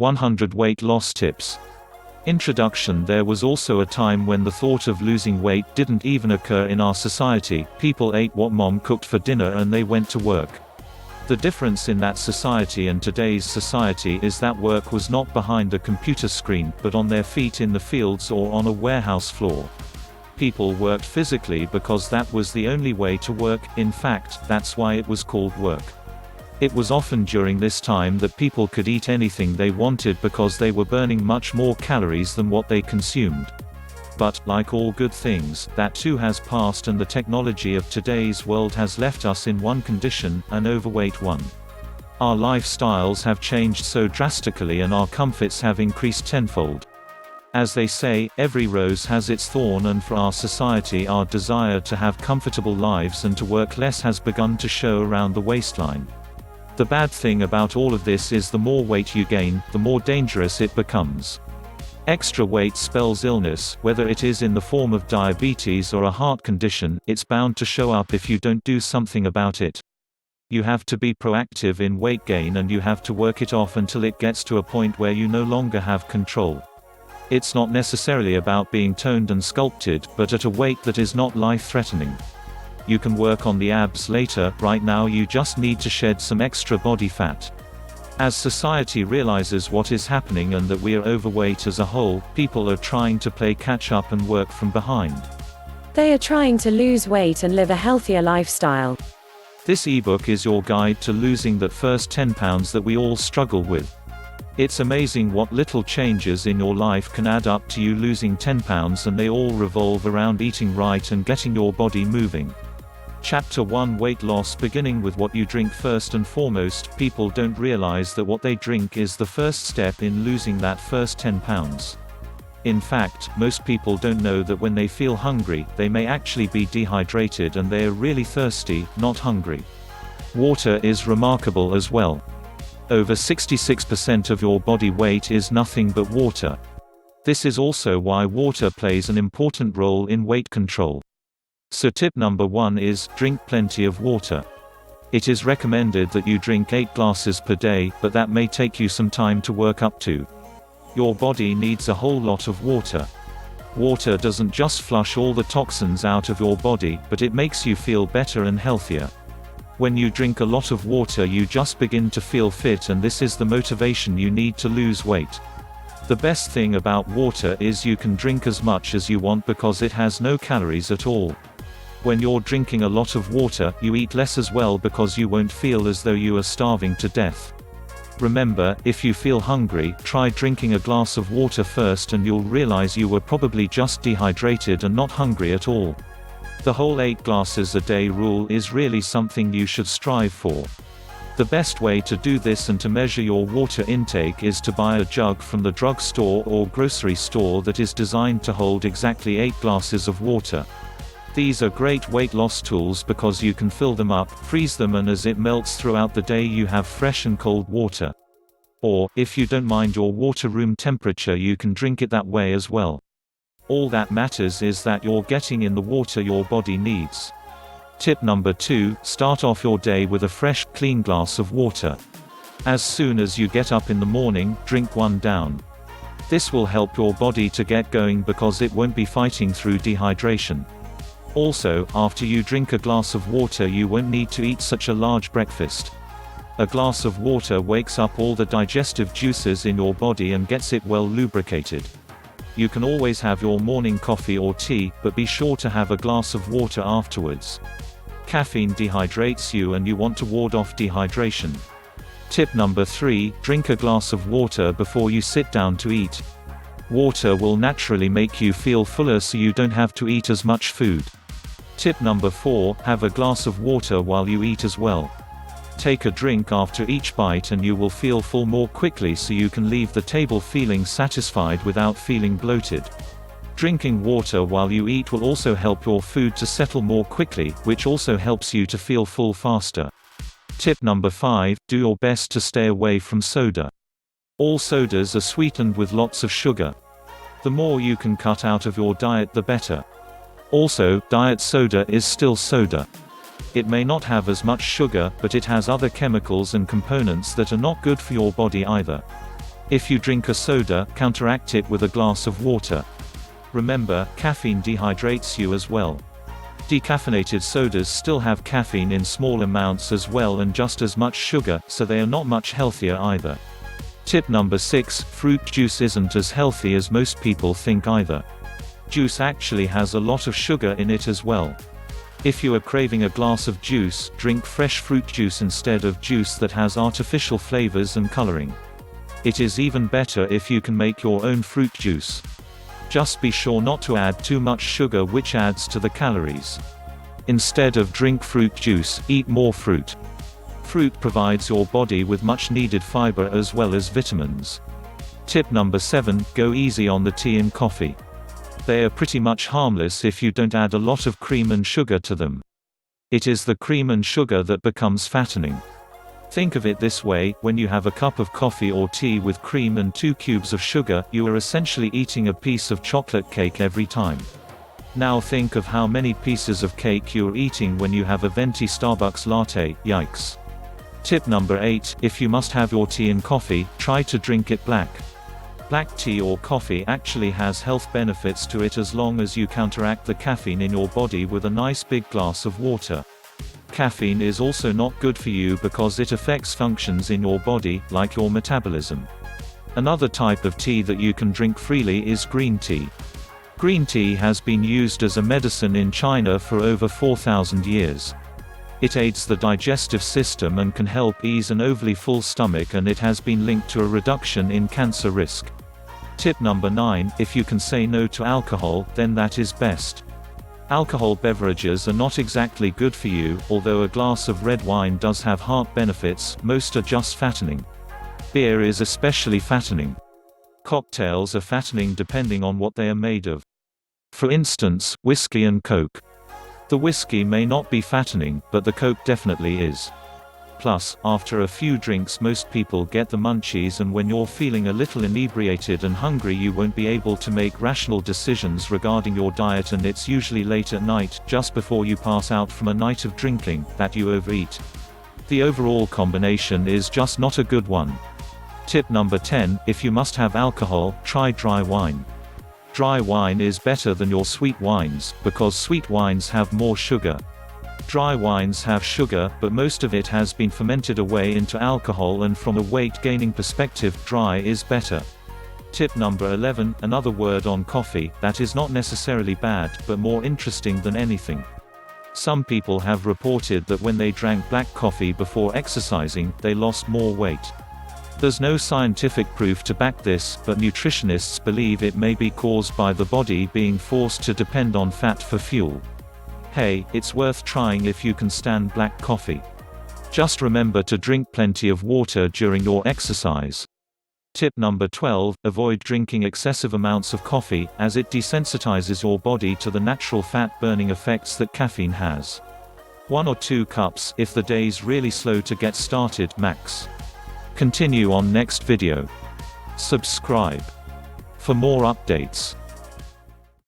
100 Weight Loss Tips. Introduction. There was also a time when the thought of losing weight didn't even occur in our society. People ate what mom cooked for dinner and they went to work. The difference in that society and today's society is that work was not behind a computer screen, but on their feet in the fields or on a warehouse floor. People worked physically because that was the only way to work. In fact, that's why it was called work. It was often during this time that people could eat anything they wanted because they were burning much more calories than what they consumed. But, like all good things, that too has passed, and the technology of today's world has left us in one condition, an overweight one. Our lifestyles have changed so drastically and our comforts have increased tenfold. As they say, every rose has its thorn, and for our society our desire to have comfortable lives and to work less has begun to show around the waistline. The bad thing about all of this is the more weight you gain, the more dangerous it becomes. Extra weight spells illness, whether it is in the form of diabetes or a heart condition. It's bound to show up if you don't do something about it. You have to be proactive in weight gain, and you have to work it off until it gets to a point where you no longer have control. It's not necessarily about being toned and sculpted, but at a weight that is not life-threatening. You can work on the abs later. Right now you just need to shed some extra body fat. As society realizes what is happening and that we are overweight as a whole, people are trying to play catch-up and work from behind. They are trying to lose weight and live a healthier lifestyle. This ebook is your guide to losing that first 10 pounds that we all struggle with. It's amazing what little changes in your life can add up to you losing 10 pounds, and they all revolve around eating right and getting your body moving. Chapter 1: Weight Loss. Beginning with what you drink. First and foremost, people don't realize that what they drink is the first step in losing that first 10 pounds. In fact, most people don't know that when they feel hungry, they may actually be dehydrated and they are really thirsty, not hungry. Water is remarkable as well. Over 66% of your body weight is nothing but water. This is also why water plays an important role in weight control. So tip number 1 is, drink plenty of water. It is recommended that you drink 8 glasses per day, but that may take you some time to work up to. Your body needs a whole lot of water. Water doesn't just flush all the toxins out of your body, but it makes you feel better and healthier. When you drink a lot of water, you just begin to feel fit, and this is the motivation you need to lose weight. The best thing about water is you can drink as much as you want because it has no calories at all. When you're drinking a lot of water, you eat less as well because you won't feel as though you are starving to death. Remember, if you feel hungry, try drinking a glass of water first and you'll realize you were probably just dehydrated and not hungry at all. The whole 8 glasses a day rule is really something you should strive for. The best way to do this and to measure your water intake is to buy a jug from the drugstore or grocery store that is designed to hold exactly 8 glasses of water. These are great weight loss tools because you can fill them up, freeze them, and as it melts throughout the day you have fresh and cold water. Or, if you don't mind your water room temperature, you can drink it that way as well. All that matters is that you're getting in the water your body needs. Tip number 2, start off your day with a fresh, clean glass of water. As soon as you get up in the morning, drink one down. This will help your body to get going because it won't be fighting through dehydration. Also, after you drink a glass of water you won't need to eat such a large breakfast. A glass of water wakes up all the digestive juices in your body and gets it well lubricated. You can always have your morning coffee or tea, but be sure to have a glass of water afterwards. Caffeine dehydrates you and you want to ward off dehydration. Tip number 3, drink a glass of water before you sit down to eat. Water will naturally make you feel fuller so you don't have to eat as much food. Tip number 4, have a glass of water while you eat as well. Take a drink after each bite and you will feel full more quickly so you can leave the table feeling satisfied without feeling bloated. Drinking water while you eat will also help your food to settle more quickly, which also helps you to feel full faster. Tip number 5, do your best to stay away from soda. All sodas are sweetened with lots of sugar. The more you can cut out of your diet the better. Also, diet soda is still soda. It may not have as much sugar, but it has other chemicals and components that are not good for your body either. If you drink a soda, counteract it with a glass of water. Remember, caffeine dehydrates you as well. Decaffeinated sodas still have caffeine in small amounts as well and just as much sugar, so they are not much healthier either. Tip number 6, fruit juice isn't as healthy as most people think either. Juice actually has a lot of sugar in it as well. If you are craving a glass of juice, drink fresh fruit juice instead of juice that has artificial flavors and coloring. It is even better if you can make your own fruit juice. Just be sure not to add too much sugar, which adds to the calories. Instead of drink fruit juice, eat more fruit. Fruit provides your body with much needed fiber as well as vitamins. Tip number 7, go easy on the tea and coffee. They are pretty much harmless if you don't add a lot of cream and sugar to them. It is the cream and sugar that becomes fattening. Think of it this way, when you have a cup of coffee or tea with cream and 2 cubes of sugar, you are essentially eating a piece of chocolate cake every time. Now think of how many pieces of cake you are eating when you have a venti Starbucks latte, yikes. Tip number 8, if you must have your tea and coffee, try to drink it black. Black tea or coffee actually has health benefits to it as long as you counteract the caffeine in your body with a nice big glass of water. Caffeine is also not good for you because it affects functions in your body, like your metabolism. Another type of tea that you can drink freely is green tea. Green tea has been used as a medicine in China for over 4,000 years. It aids the digestive system and can help ease an overly full stomach, and it has been linked to a reduction in cancer risk. Tip number 9, if you can say no to alcohol, then that is best. Alcohol beverages are not exactly good for you, although a glass of red wine does have heart benefits. Most are just fattening. Beer is especially fattening. Cocktails are fattening depending on what they are made of. For instance, whiskey and Coke. The whiskey may not be fattening, but the Coke definitely is. Plus, after a few drinks most people get the munchies, and when you're feeling a little inebriated and hungry you won't be able to make rational decisions regarding your diet, and it's usually late at night, just before you pass out from a night of drinking, that you overeat. The overall combination is just not a good one. Tip number 10, if you must have alcohol, try dry wine. Dry wine is better than your sweet wines, because sweet wines have more sugar. Dry wines have sugar, but most of it has been fermented away into alcohol, and from a weight-gaining perspective, dry is better. Tip number 11, another word on coffee, that is not necessarily bad, but more interesting than anything. Some people have reported that when they drank black coffee before exercising, they lost more weight. There's no scientific proof to back this, but nutritionists believe it may be caused by the body being forced to depend on fat for fuel. Hey, it's worth trying if you can stand black coffee. Just remember to drink plenty of water during your exercise. Tip number 12, avoid drinking excessive amounts of coffee, as it desensitizes your body to the natural fat-burning effects that caffeine has. 1 or 2 cups, if the day's really slow to get started, max. Continue on next video. Subscribe for more updates.